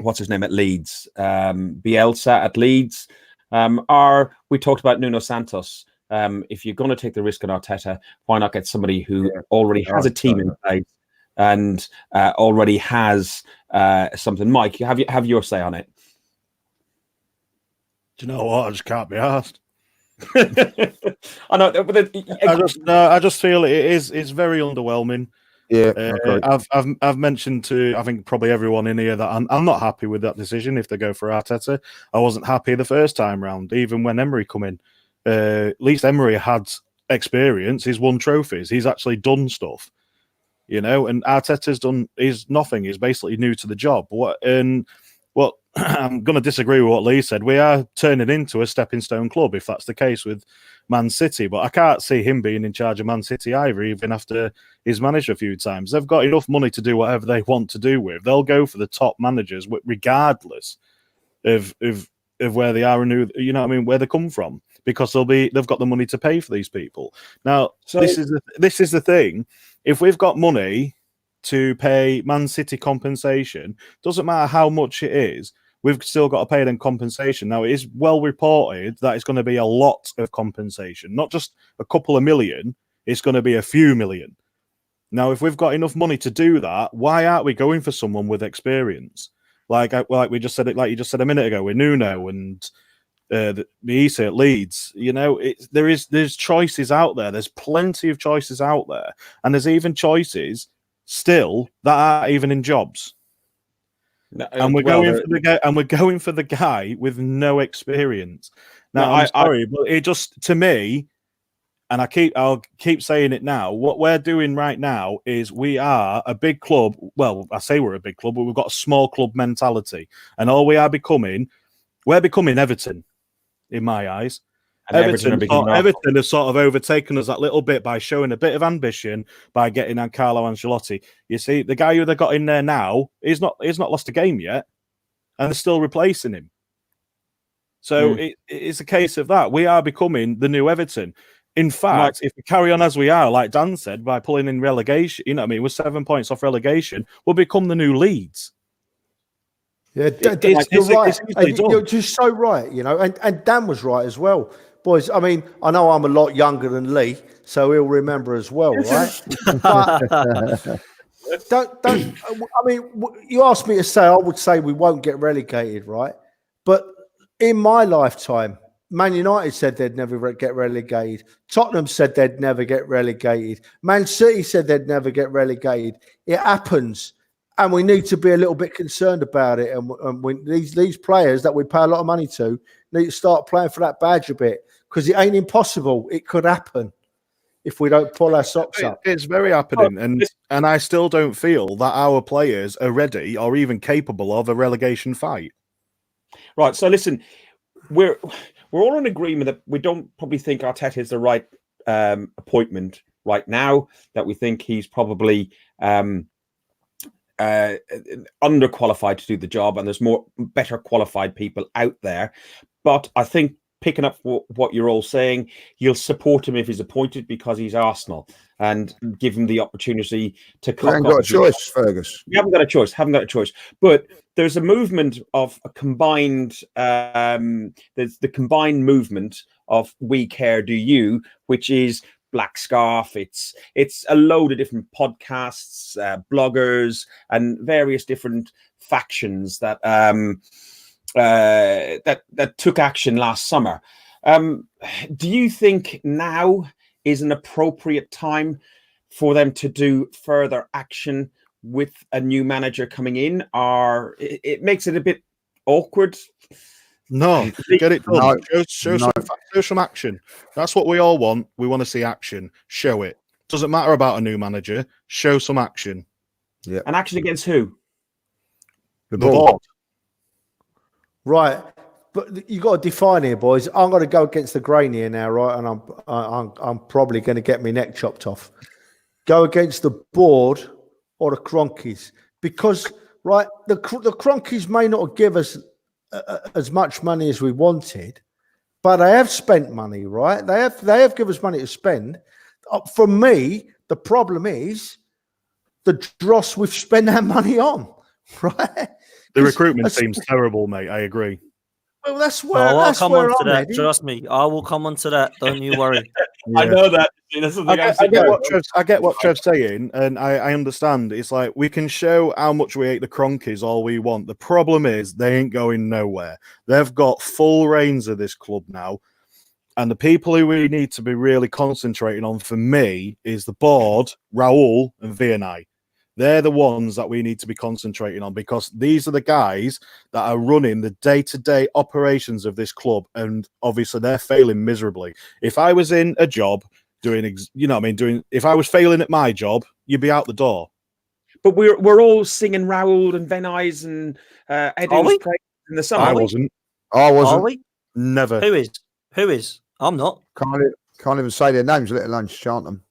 What's his name at Leeds? Bielsa at Leeds. Or we talked about Nuno Santos. If you're going to take the risk on Arteta, why not get somebody who already has a team in place and already has something. Mike, have your say on it. Do you know what? I just can't be asked. I know, but I just feel it's very underwhelming. Yeah, I've mentioned to I think probably everyone in here that I'm not happy with that decision. If they go for Arteta, I wasn't happy the first time round, even when Emery come in. At least Emery had experience. He's won trophies. He's actually done stuff, and Arteta's done is nothing. He's basically new to the job. I'm going to disagree with what Lee said. We are turning into a stepping stone club if that's the case with Man City, but I can't see him being in charge of Man City either, even after he's managed a few times. They've got enough money to do whatever they want to do with. They'll go for the top managers regardless of where they are and who, where they come from, because they've got the money to pay for these people. Now, this is the thing. If we've got money to pay Man City compensation, doesn't matter how much it is, we've still got to pay them compensation. Now, it is well reported that it's going to be a lot of compensation, not just a couple of million, it's going to be a few million. Now, if we've got enough money to do that, why aren't we going for someone with experience? Like we just said it, like you just said a minute ago with Nuno and the Issa at Leeds. There's choices out there. There's plenty of choices out there, and there's even choices still that aren't even in jobs. No, and we're going for the guy with no experience. Now, I'm sorry, but it just, to me, and I'll keep saying it now, what we're doing right now is we are a big club. Well, I say we're a big club, but we've got a small club mentality. And all we're becoming Everton, in my eyes. Everton has sort of overtaken us that little bit by showing a bit of ambition by getting Carlo Ancelotti. You see, the guy who they got in there now, he's not lost a game yet, and they're still replacing him. So it's a case of that. We are becoming the new Everton. In fact, if we carry on as we are, like Dan said, by pulling in relegation, we're 7 points off relegation, we'll become the new Leeds. Yeah, you're right. You're just so right, and Dan was right as well. Boys, I mean, I know I'm a lot younger than Lee, so he'll remember as well, right? But you asked me to say, I would say we won't get relegated, right? But in my lifetime, Man United said they'd never get relegated. Tottenham said they'd never get relegated. Man City said they'd never get relegated. It happens. And we need to be a little bit concerned about it. And these players that we pay a lot of money to need to start playing for that badge a bit, because it ain't impossible. It could happen if we don't pull our socks up. It's very happening. And I still don't feel that our players are ready or even capable of a relegation fight. Right. So listen, we're all in agreement that we don't probably think Arteta is the right appointment right now, that we think he's probably underqualified to do the job, and there's better qualified people out there. But I think, picking up what you're all saying, you'll support him if he's appointed because he's Arsenal, and give him the opportunity to come. We haven't got a choice, Fergus. We haven't got a choice. But there's a movement of a combined. There's the combined movement of We Care Do You, which is Black Scarf. It's a load of different podcasts, bloggers, and various different factions that that took action last summer. Do you think now is an appropriate time for them to do further action with a new manager coming in, or it makes it a bit awkward? No, get it done. Show some action. That's what we all want. We want to see action. Show it. Doesn't matter about a new manager. Show some action. Yeah. And action against who? The board. Right, but you got to define here, boys. I'm going to go against the grain here now, right? And I'm probably going to get my neck chopped off. Go against the board or the Cronkies, because right, the Cronkies may not give us as much money as we wanted, but they have spent money, right? They have given us money to spend. For me, the problem is the dross we've spent our money on, right? The recruitment seems terrible, mate. I agree. Well, that's where I'll come on to I'm that. heading. Trust me, I will come on to that. Don't you worry. I know that. That's the thing I get what Trev's saying, and I understand. It's like we can show how much we hate the Cronkies all we want. The problem is they ain't going nowhere. They've got full reins of this club now, and the people who we need to be really concentrating on, for me, is the board, Raul and Vianney. They're the ones that we need to be concentrating on, because these are the guys that are running the day-to-day operations of this club, and obviously they're failing miserably. If I was in a job doing, if I was failing at my job, you'd be out the door. But we're all singing Raoul and Venise and Eddie's praise in the summer. I wasn't. Are we? Never. Who is? I'm not. Can't even say their names, let alone chant them.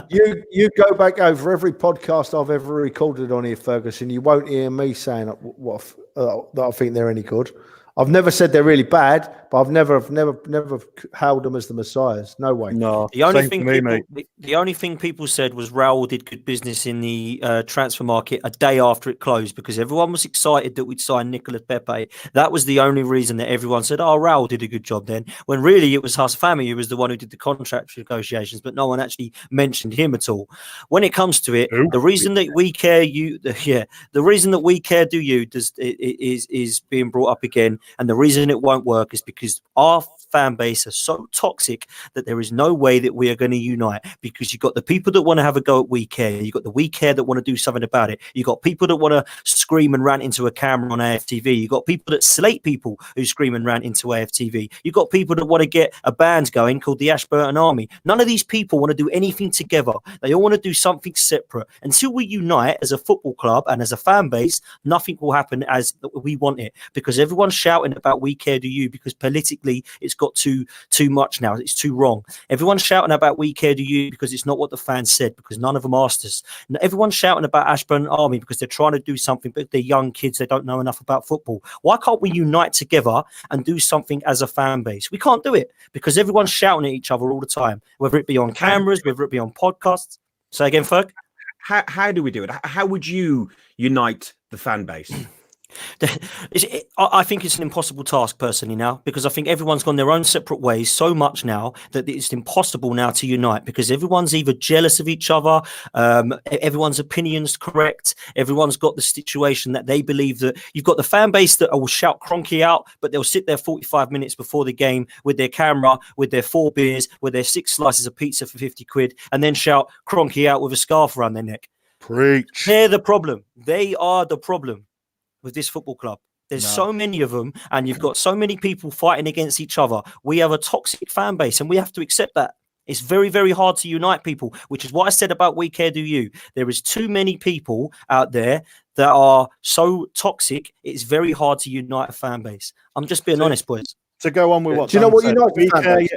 You go back over every podcast I've ever recorded on here, Ferguson. You won't hear me saying that I think they're any good. I've never said they're really bad, but I've never hailed them as the messiahs. No way. No. The only thing people said was Raul did good business in the transfer market a day after it closed, because everyone was excited that we'd signed Nicolas Pepe. That was the only reason that everyone said, "Oh, Raul did a good job then." When really it was Husfami who was the one who did the contract negotiations, but no one actually mentioned him at all. When it comes to it, the reason that we care, the reason that we care, is being brought up again. And the reason it won't work is because our fan base are so toxic that there is no way that we are going to unite, because you've got the people that want to have a go at We Care. You've got the We Care that want to do something about it. You've got people that want to scream and rant into a camera on AFTV. You've got people that slate people who scream and rant into AFTV. You've got people that want to get a band going called the Ashburton Army. None of these people want to do anything together. They all want to do something separate. Until we unite as a football club and as a fan base, nothing will happen as we want it, because everyone's shouting about We Care Do You, because politically it's got too much now. It's too wrong. Everyone's shouting about We Care Do You because it's not what the fans said, because none of them asked us. Everyone's shouting about Ashburn Army because they're trying to do something, but they're young kids. They don't know enough about football. Why can't we unite together and do something as a fan base? We can't do it because everyone's shouting at each other all the time, whether it be on cameras, whether it be on podcasts. Say again, Ferg? How do we do it? How would you unite the fan base? I think it's an impossible task personally now, because I think everyone's gone their own separate ways so much now that it's impossible now to unite, because everyone's either jealous of each other, everyone's opinion's correct, everyone's got the situation that they believe that you've got the fan base that will shout Cronky out, but they'll sit there 45 minutes before the game with their camera, with their 4 beers, with their 6 slices of pizza for 50 quid, and then shout Cronky out with a scarf around their neck. Preach. They're the problem. They are the problem with this football club. There's so many of them, and you've got so many people fighting against each other. We have a toxic fan base, and we have to accept that. It's very, very hard to unite people, which is what I said about We Care Do You. There is too many people out there that are so toxic, it's very hard to unite a fan base. I'm just being honest, boys. To go on with what do you know what you know?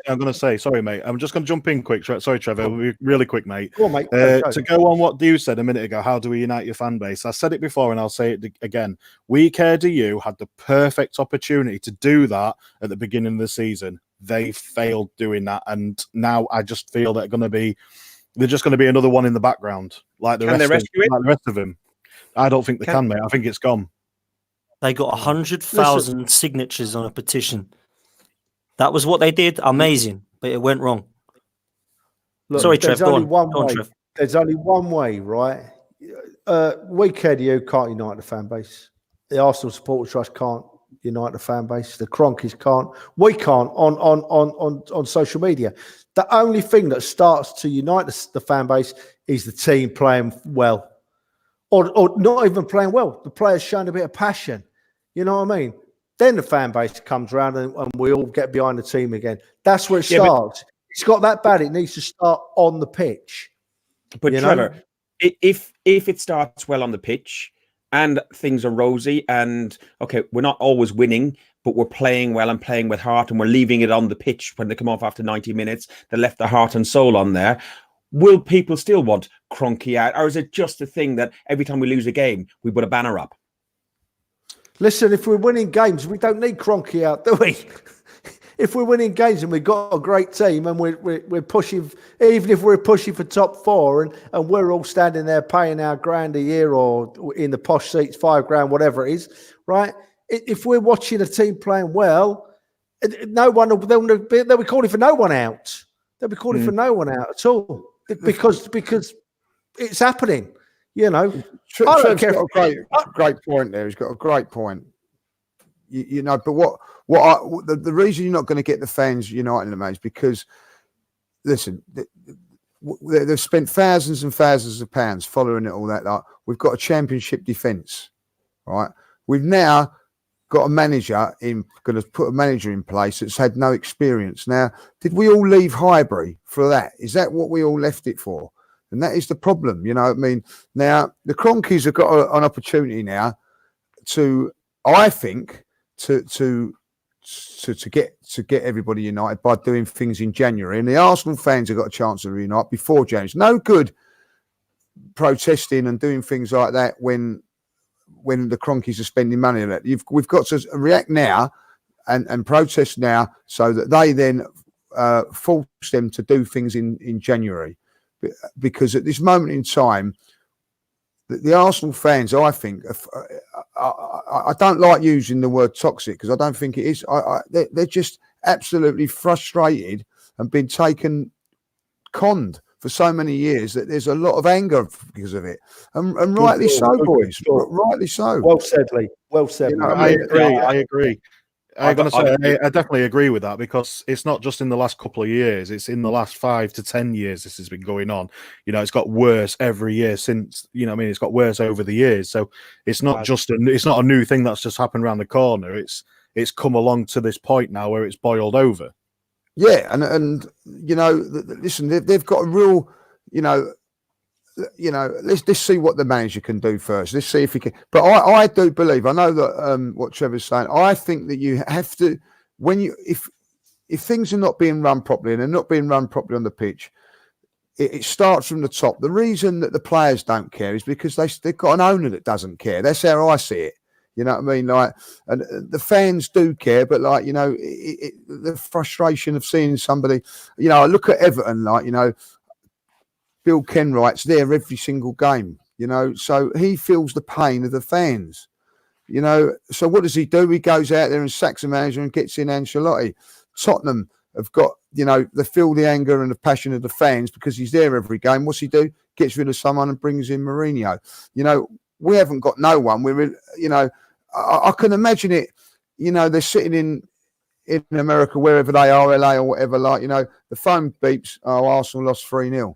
I'm going to say, sorry, mate. I'm just going to jump in quick. Sorry, Trevor. Really quick, mate. Go on, mate. To go on what you said a minute ago, how do we unite your fan base? I said it before and I'll say it again. We Care Do You had the perfect opportunity to do that at the beginning of the season. They failed doing that, and now I just feel they're just going to be another one in the background, like the rest of them. I don't think they can, mate. I think it's gone. They got 100,000 signatures on a petition. That was what they did. Amazing, but it went wrong. Look, sorry, Trev. Go on, Trev. There's only one way, right? We Care Do You can't unite the fan base. The Arsenal Supporters Trust can't unite the fan base. The Cronkies can't. We can't on social media. The only thing that starts to unite the fan base is the team playing well, or not even playing well. The players showing a bit of passion. You know what I mean? Then the fan base comes around and we all get behind the team again. That's where it starts. It's got that bad. It needs to start on the pitch. But Trevor, if it starts well on the pitch and things are rosy and, okay, we're not always winning, but we're playing well and playing with heart and we're leaving it on the pitch when they come off after 90 minutes, they left their heart and soul on there, will people still want Cronky out? Or is it just a thing that every time we lose a game, we put a banner up? Listen, if we're winning games, we don't need Cronky out, do we? If we're winning games and we've got a great team and we're pushing, even if we're pushing for top 4 and we're all standing there paying our £1,000 a year or in the posh seats, £5,000, whatever it is, right? If we're watching a team playing well, no one they'll be calling for no one out. They'll be calling for no one out at all because it's happening. You know, Trev's got a great point there. He's got a great point. You know, but the reason you're not going to get the fans united in the match is because, listen, they've spent thousands and thousands of pounds following it all that. Like, we've got a championship defence, right? We've now got a manager going to put a manager in place that's had no experience. Now, did we all leave Highbury for that? Is that what we all left it for? And that is the problem, you know what I mean? Now, the Cronkies have got an opportunity now to, I think, to get everybody united by doing things in January. And the Arsenal fans have got a chance to reunite before January. It's no good protesting and doing things like that when the Cronkies are spending money on it. We've got to react now and protest now so that they then force them to do things in January. Because at this moment in time, the Arsenal fans, I think, I don't like using the word toxic because I don't think it is. They're just absolutely frustrated and been conned for so many years that there's a lot of anger because of it. And rightly so, boys. Rightly so. Well said, Lee. Well said. You know, I agree. I definitely agree with that because it's not just in the last couple of years; it's in the last 5 to 10 years. This has been going on. You know, it's got worse every year since. You know, what I mean, it's got worse over the years. So it's not it's not a new thing that's just happened around the corner. It's come along to this point now where it's boiled over. Yeah, and you know, listen, they've got a real, you know, let's see what the manager can do first. Let's see if he can. But I do believe. I know that what Trevor's saying. I think that you have to if things are not being run properly and they're not being run properly on the pitch, it starts from the top. The reason that the players don't care is because they've got an owner that doesn't care. That's how I see it. You know what I mean? Like, and the fans do care, but like, you know, the frustration of seeing somebody. You know, I look at Everton, like, you know. Bill Kenwright's there every single game, you know, so he feels the pain of the fans, you know. So what does he do? He goes out there and sacks the manager and gets in Ancelotti. Tottenham have got, you know, they feel the anger and the passion of the fans because he's there every game. What's he do? Gets rid of someone and brings in Mourinho. You know, we haven't got no one. We're, you know, I can imagine it, you know, they're sitting in America, wherever they are, LA or whatever, like, you know, the phone beeps, oh, Arsenal lost 3-0.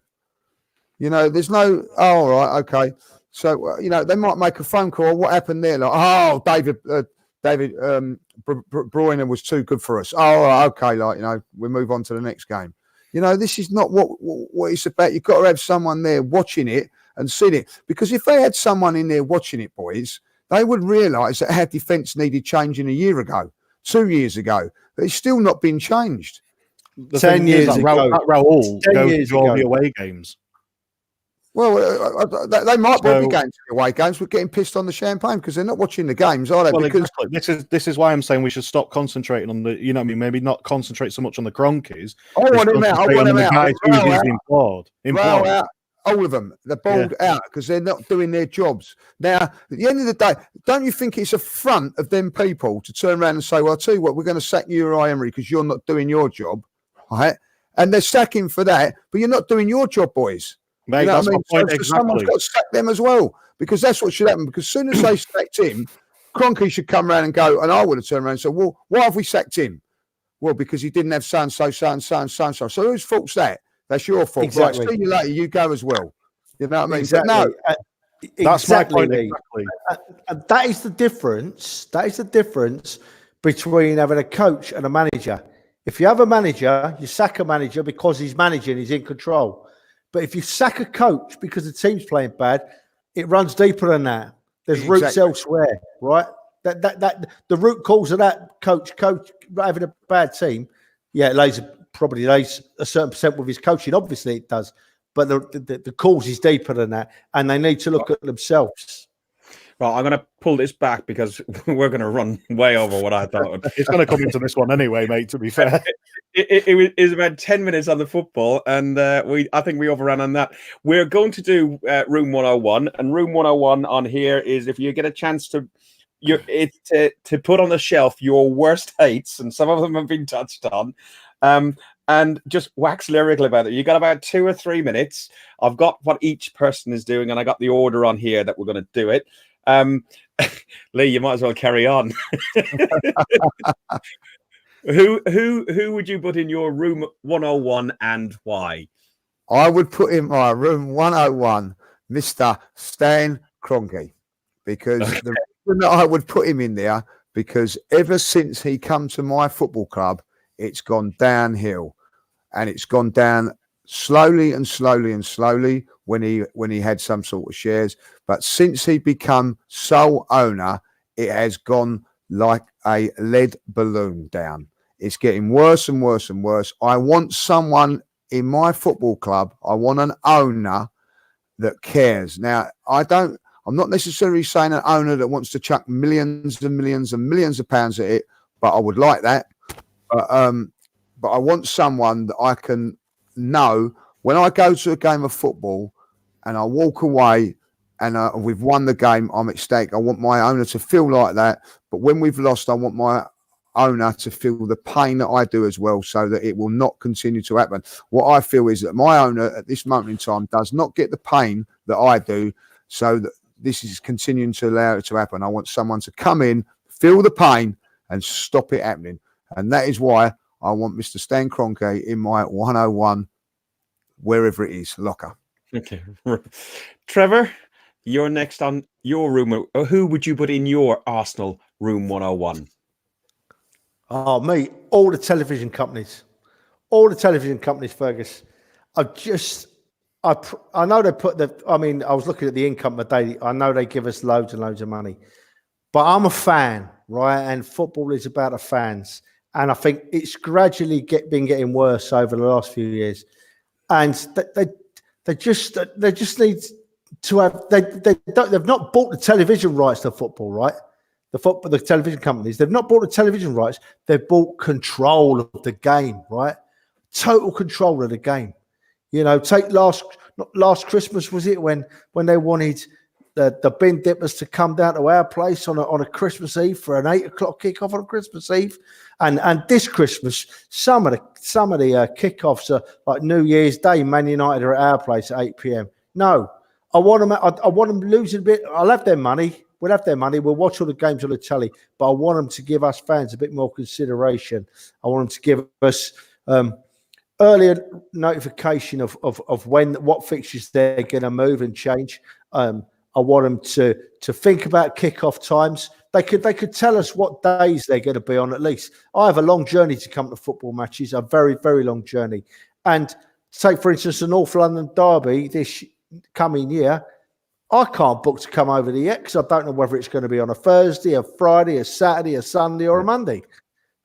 You know, there's no, oh, all right, okay. So, you know, they might make a phone call. What happened there? Like, oh, David Bruyne was too good for us. Oh, all right, okay, like, you know, we move on to the next game. You know, this is not what it's about. You've got to have someone there watching it and seeing it. Because if they had someone in there watching it, boys, they would realise that our defence needed changing a year ago, 2 years ago. But it's still not been changed. 10 years ago. Raul goes to all the away games. Well, they might well be going to the away games, but getting pissed on the champagne because they're not watching the games, are they? Well, because exactly. This is why I'm saying we should stop concentrating on the, you know what I mean, maybe not concentrate so much on the Cronkies. I want him out. I want him out. Employed. All of them. They're balled out because they're not doing their jobs. Now, at the end of the day, don't you think it's a front of them people to turn around and say, well, I'll tell you what, we're going to sack you, Emery, because you're not doing your job, right? And they're sacking for that, but you're not doing your job, boys. Mate, you know that's what I mean? my point, so exactly. Someone's got to sack them as well, because that's what should happen. Because as soon as they sacked him, Kroenke should come around and go, and I would have turned around and said, well, why have we sacked him? Well, because he didn't have so-and-so, so-and-so, and so-and-so. So whose fault's that? That's your fault. Exactly. Right, see you later, you go as well. You know what I mean? Exactly. But no, that's exactly, my point. Exactly. And that is the difference. That is the difference between having a coach and a manager. If you have a manager, you sack a manager because he's managing, he's in control. But if you sack a coach because the team's playing bad, it runs deeper than that. There's roots elsewhere, right? That the root cause of that coach having a bad team, yeah, it probably lays a certain percent with his coaching. Obviously, it does. But the cause is deeper than that, and they need to look at themselves. Well, I'm going to pull this back because we're going to run way over what I thought. It's going to come into this one anyway, mate, to be fair. It was about 10 minutes on the football, and I think we overran on that. We're going to do Room 101, and Room 101 on here is if you get a chance to it's to put on the shelf your worst hates, and some of them have been touched on, and just wax lyrical about it. You got about 2 or 3 minutes. I've got what each person is doing, and I got the order on here that we're going to do it. Lee, you might as well carry on. Who would you put in your room 101 and why? I would put in my room 101, Mr. Stan Kroenke, because the reason that I would put him in there, because ever since he come to my football club, it's gone downhill, and it's gone down slowly and slowly and slowly when he had some sort of shares. But since he become sole owner, it has gone like a lead balloon down. It's getting worse and worse and worse. I want someone in my football club. I want an owner that cares. Now, I'm not necessarily saying an owner that wants to chuck millions and millions and millions of pounds at it, but I would like that. But I want someone that I can know when I go to a game of football and I walk away and we've won the game, I'm ecstatic. I want my owner to feel like that. But when we've lost, I want my owner to feel the pain that I do as well, so that it will not continue to happen. What I feel is that my owner at this moment in time does not get the pain that I do, so that this is continuing to allow it to happen. I want someone to come in, feel the pain, and stop it happening. And that is why I want Mr. Stan Kroenke in my 101, wherever it is, locker. Okay. Trevor, you're next on your room. Who would you put in your Arsenal room 101? Oh, me, all the television companies. All the television companies, Fergus. I know they put I was looking at the income today. I know they give us loads and loads of money. But I'm a fan, right? And football is about the fans. And I think it's gradually been getting worse over the last few years. And they just need to have, they've not bought the television rights to football, right? The television companies, they've not bought the television rights. They've bought control of the game, right? Total control of the game. You know, take last Christmas, was it, when they wanted the bin dippers to come down to our place on a Christmas Eve for an 8 o'clock kickoff on Christmas Eve, and this Christmas some of the kickoffs are like New Year's Day. Man United are at our place at 8 p.m. No, I want them losing a bit. I'll have their money. We'll have their money. We'll watch all the games on the telly, but I want them to give us fans a bit more consideration. I want them to give us earlier notification of what fixtures they're going to move and change. I want them to think about kickoff times. They could tell us what days they're going to be on at least. I have a long journey to come to football matches, a very, very long journey. And take, for instance, the North London derby this coming year. I can't book to come over there yet because I don't know whether it's going to be on a Thursday, a Friday, a Saturday, a Sunday, or a Monday.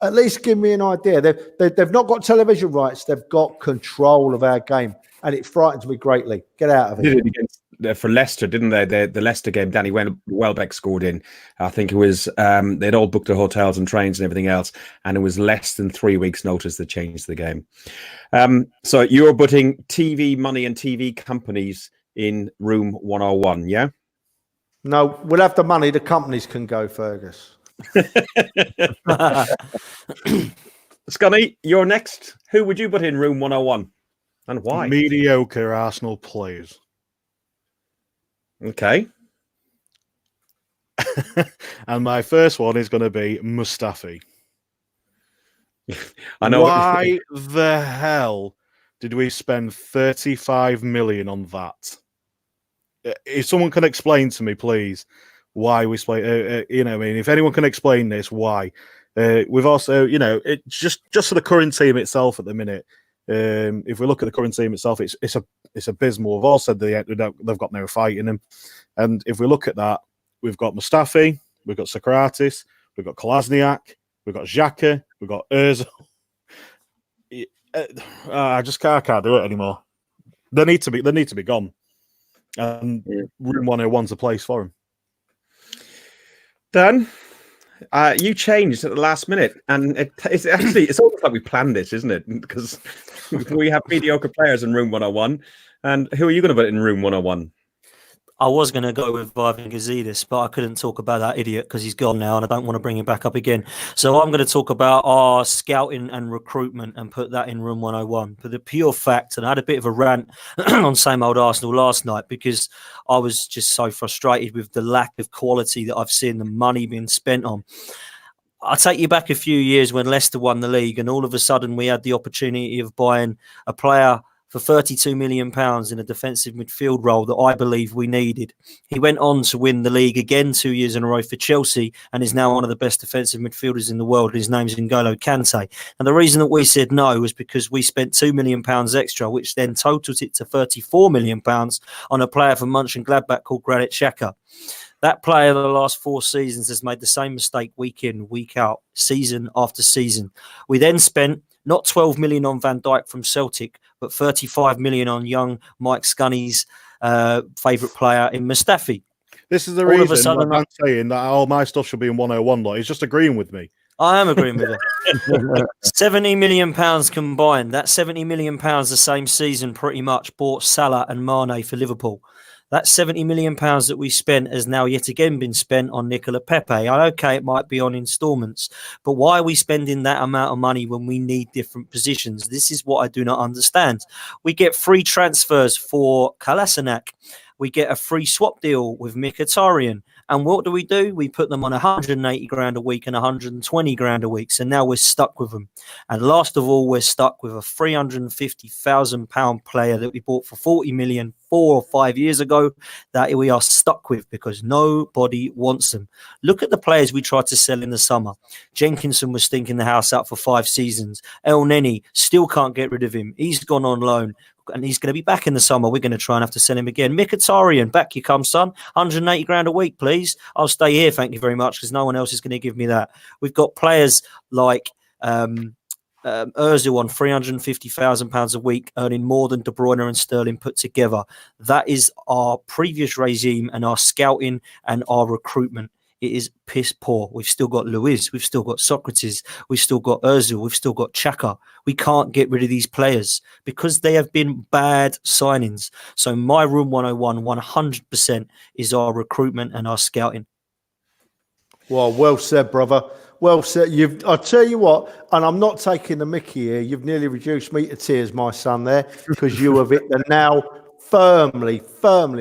At least give me an idea. They've not got television rights. They've got control of our game, and it frightens me greatly. Get out of it. For Leicester, didn't they? The Leicester game, Danny Welbeck scored in. I think it was they'd all booked the hotels and trains and everything else, and it was less than 3 weeks' notice that changed the game. So you're putting TV money and TV companies in room 101, yeah? No, we'll have the money. The companies can go, Fergus. Scunny, you're next. Who would you put in room 101 and why? Mediocre Arsenal players. Okay. And my first one is going to be Mustafi. I know. Why the hell did we spend 35 million on that? If someone can explain to me, please, why we spent, if anyone can explain this, why? We've also, just for the current team itself at the minute. If we look at the current team itself, it's abysmal. We've all said they've got no fight in them, and if we look at that, we've got Mustafi, we've got Socrates, we've got Kolasinac, we've got Xhaka, we've got Özil. I can't do it anymore. They need to be gone. And room 101's a place for them. Dan, you changed at the last minute, and it's almost like we planned this, isn't it? Because we have mediocre players in room 101, and who are you going to put in room 101? I was going to go with Ivan Gazidis, but I couldn't talk about that idiot because he's gone now and I don't want to bring him back up again. So I'm going to talk about our scouting and recruitment and put that in room 101. For the pure fact, and I had a bit of a rant on same old Arsenal last night because I was just so frustrated with the lack of quality that I've seen the money being spent on. I'll take you back a few years when Leicester won the league and all of a sudden we had the opportunity of buying a player for £32 million in a defensive midfield role that I believe we needed. He went on to win the league again 2 years in a row for Chelsea and is now one of the best defensive midfielders in the world. His name's N'Golo Kante. And the reason that we said no was because we spent £2 million extra, which then totals it to £34 million on a player from Mönchengladbach called Granit Xhaka. That player the last 4 seasons has made the same mistake week in, week out, season after season. We then spent not 12 million on Van Dijk from Celtic, but 35 million on young Mike Scunny's favourite player in Mustafi. This is the reason that I'm saying that all my stuff should be in 101. Like, he's just agreeing with me. I am agreeing with you. £70 million combined. That £70 million the same season pretty much bought Salah and Mane for Liverpool. That £70 million that we spent has now yet again been spent on Nicola Pepe. Okay, it might be on instalments, but why are we spending that amount of money when we need different positions? This is what I do not understand. We get free transfers for Kolasinac. We get a free swap deal with Mkhitaryan. And what do? We put them on 180 grand a week and 120 grand a week. So now we're stuck with them. And last of all, we're stuck with a £350,000 player that we bought for 40 million 4 or 5 years ago that we are stuck with because nobody wants them. Look at the players we tried to sell in the summer. Jenkinson was stinking the house out for 5 seasons. El Neni still can't get rid of him. He's gone on loan. And he's going to be back in the summer. We're going to try and have to sell him again. Mkhitaryan, back you come, son. 180 grand a week, please. I'll stay here, thank you very much, because no one else is going to give me that. We've got players like Ozil on £350,000 a week, earning more than De Bruyne and Sterling put together. That is our previous regime and our scouting and our recruitment. It is piss poor. We've still got Luiz. We've still got Socrates. We've still got Ozil. We've still got Xhaka. We can't get rid of these players because they have been bad signings. So my room 101, 100% is our recruitment and our scouting. Well said, brother. Well said. I'll tell you what, and I'm not taking the mickey here. You've nearly reduced me to tears, my son, there, because you have hit the nail firmly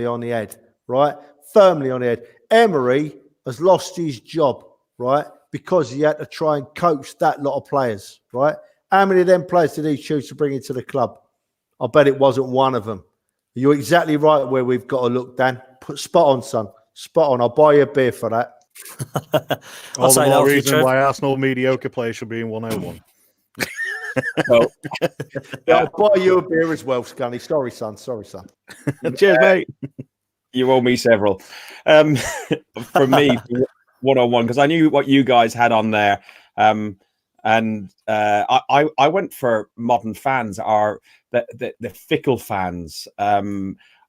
on the head, right? Firmly on the head. Emery has lost his job, right? Because he had to try and coach that lot of players, right? How many of them players did he choose to bring into the club? I bet it wasn't one of them. You're exactly right where we've got to look, Dan. Spot on, son. Spot on. I'll buy you a beer for that. All the more reason why Arsenal mediocre players should be in 101. I'll buy you a beer as well, Scunny. Sorry, son. Cheers, mate. You owe me several. For me, 101, because I knew what you guys had on there. I went for modern fans, or the fickle fans. As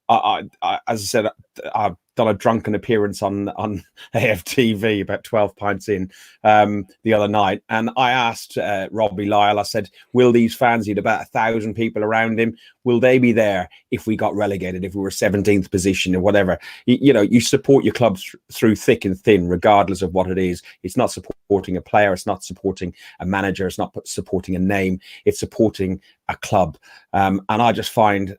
I said, I've done a drunken appearance on AFTV about 12 pints in the other night, and I asked Robbie Lyle, I said, will these fans, need about 1,000 people around him, will they be there if we got relegated, if we were 17th position or whatever? You support your club through thick and thin, regardless of what it is. It's not supporting a player, it's not supporting a manager, it's not supporting a name, it's supporting a club. And I just find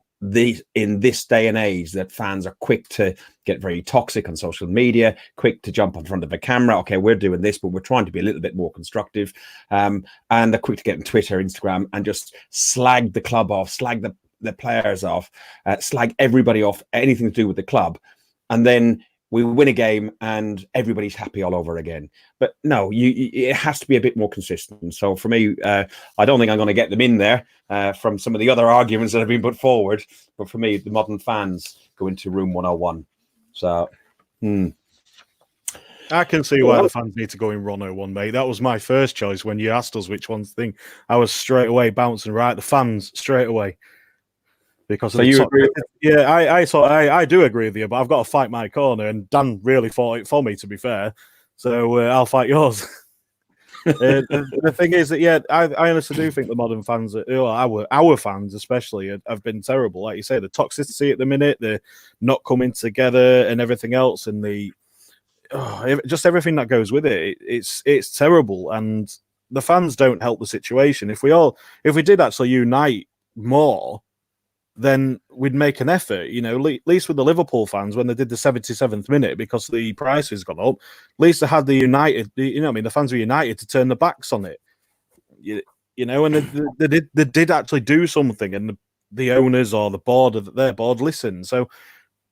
in this day and age that fans are quick to get very toxic on social media, quick to jump in front of a camera. Okay, we're doing this, but we're trying to be a little bit more constructive. And they're quick to get on Twitter, Instagram, and just slag the club off, slag the players off, slag everybody off, anything to do with the club. And then we win a game and everybody's happy all over again. But no, it has to be a bit more consistent. So for me, I don't think I'm going to get them in there from some of the other arguments that have been put forward. But for me, the modern fans go into room 101. So, I can see why the fans need to go in 101, mate. That was my first choice when you asked us which one's the thing. I was straight away bouncing right. The fans straight away. Because so you agree? Yeah, I do agree with you, but I've got to fight my corner, and Dan really fought it for me, to be fair. So I'll fight yours. The thing is that, yeah, I honestly do think the modern fans, our fans especially, have been terrible. Like you say, the toxicity at the minute, the not coming together and everything else, and just everything that goes with it. It's terrible, and the fans don't help the situation. If we did actually unite more, then we'd make an effort. You know, at least with the Liverpool fans when they did the 77th minute, because the price has gone up, at least they had the fans were united to turn their backs on it. You know, and they did actually do something, and the owners or the board of their board listened. So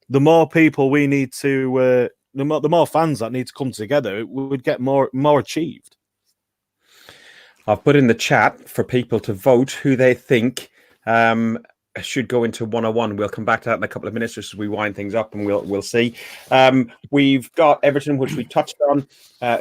the more people we need to, the more fans that need to come together, we would get more achieved. I've put in the chat for people to vote who they think should go into 101. We'll come back to that in a couple of minutes just as we wind things up, and we'll see. We've got Everton, which we touched on.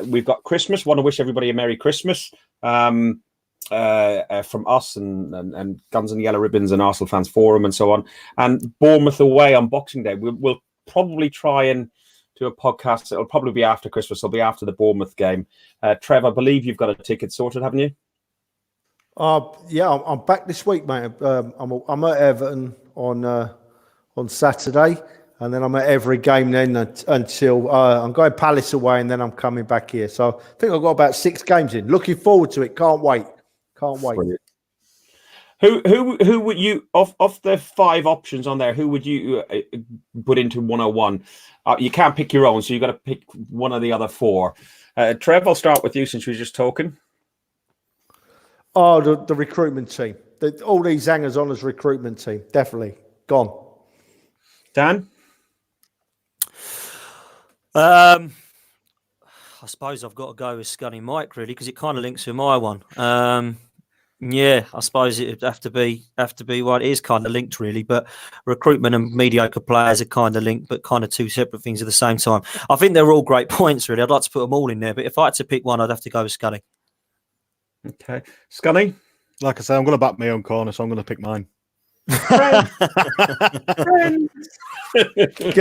We've got Christmas. Want to wish everybody a Merry Christmas from us and Guns and Yellow Ribbons and Arsenal Fans Forum and so on. And Bournemouth away on Boxing Day. We'll probably try and do a podcast. It'll probably be after Christmas. It'll be after the Bournemouth game. Trev, I believe you've got a ticket sorted, haven't you? Yeah, I'm back this week, mate. I'm at Everton on Saturday, and then I'm at every game then until I'm going Palace away, and then I'm coming back here. So I think I've got about 6 games in. Looking forward to it. Can't wait. Brilliant. Who would you of the 5 options on there? Who would you put into 101? You can't pick your own, so you've got to pick one of the other 4. Trev, I'll start with you since we were just talking. Oh, the recruitment team. All these hangers on as recruitment team. Definitely. Gone. Dan? I suppose I've got to go with Scunny Mike, really, because it kind of links with my one. Yeah, I suppose it'd have to be one. It is kind of linked, really, but recruitment and mediocre players are kind of linked, but kind of 2 separate things at the same time. I think they're all great points, really. I'd like to put them all in there, but if I had to pick one, I'd have to go with Scunny. Okay. Scunny? Like I say, I'm going to back my own corner, so I'm going to pick mine. Get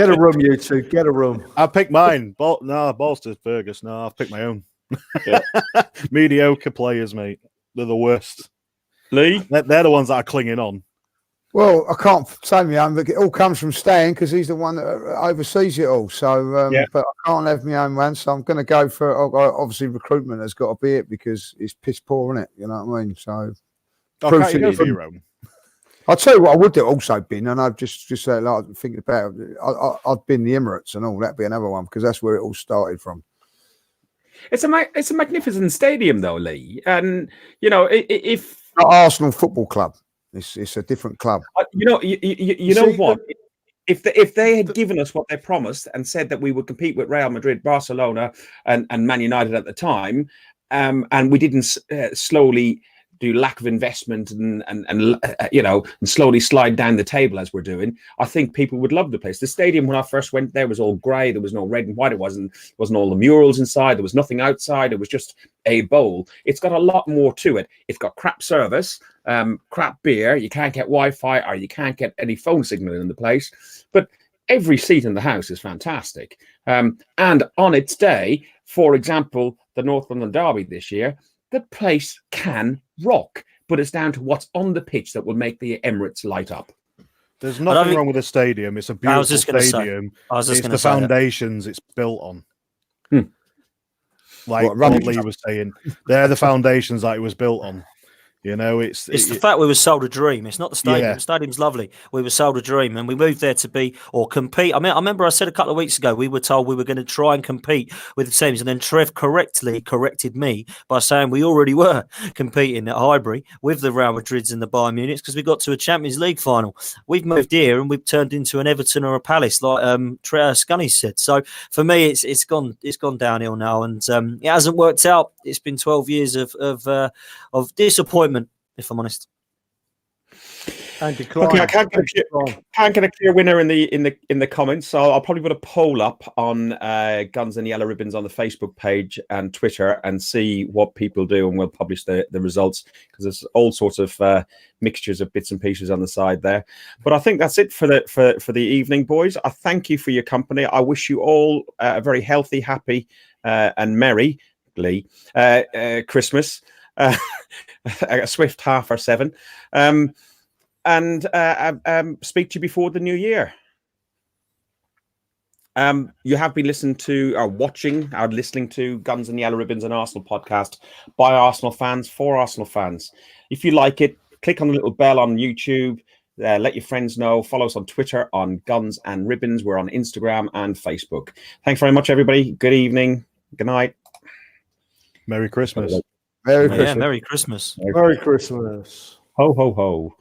a room, you two. Get a room. I pick mine. Balls to Fergus. No, I've picked my own. Yeah. Mediocre players, mate. They're the worst. Lee? They're the ones that are clinging on. Well, I can't say my own, but it all comes from Stan because he's the one that oversees it all. So, but I can't have my own one, so I'm going to go for obviously recruitment has got to be it because it's piss poor, isn't it? You know what I mean? So, can't you go for your own? I'll tell you what, I would have also been, and I've just like thinking about it, I'd been the Emirates and all. That'd be another one because that's where it all started from. It's a magnificent stadium, though, Lee. And you know, if Arsenal Football Club. It's a different club. You know what? If they had given us what they promised and said that we would compete with Real Madrid, Barcelona, and Man United at the time, and we didn't slowly do lack of investment and slowly slide down the table as we're doing, I think people would love the place. The stadium when I first went there was all grey. There was no red and white. It wasn't all the murals inside. There was nothing outside. It was just a bowl. It's got a lot more to it. It's got crap service, crap beer. You can't get Wi-Fi or you can't get any phone signal in the place. But every seat in the house is fantastic. And on its day, for example, the North London Derby this year, the place can rock, but it's down to what's on the pitch that will make the Emirates light up. There's nothing wrong with the stadium. It's a beautiful stadium. It's the foundations it's built on. Like what Lee was saying, they're the foundations that it was built on. You know, it's the fact we were sold a dream. It's not the stadium. Yeah. The stadium's lovely. We were sold a dream, and we moved there to be or compete. I mean, I remember I said a couple of weeks ago we were told we were going to try and compete with the teams, and then Trev correctly corrected me by saying we already were competing at Highbury with the Real Madrids and the Bayern Munichs because we got to a Champions League final. We've moved here, and we've turned into an Everton or a Palace, like Scunny said. So for me, it's gone downhill now, and it hasn't worked out. It's been 12 years of disappointment, if I'm honest. And decline. Okay, I can't get a clear winner in the comments, so I'll probably put a poll up on Guns and Yellow Ribbons on the Facebook page and Twitter and see what people do, and we'll publish the results because there's all sorts of mixtures of bits and pieces on the side there. But I think that's it for the evening, boys. I thank you for your company. I wish you all a very healthy, happy, and merry Lee, Christmas, a swift 7:30, and speak to you before the new year. You have been listening to listening to Guns and Yellow Ribbons, and Arsenal podcast by Arsenal fans for Arsenal fans. If you like it, click on the little bell on YouTube. Let your friends know. Follow us on Twitter on Guns and Ribbons. We're on Instagram and Facebook. Thanks very much, everybody. Good evening. Good night. Merry Christmas. Merry Christmas. Merry Christmas. Merry Christmas. Ho, ho, ho.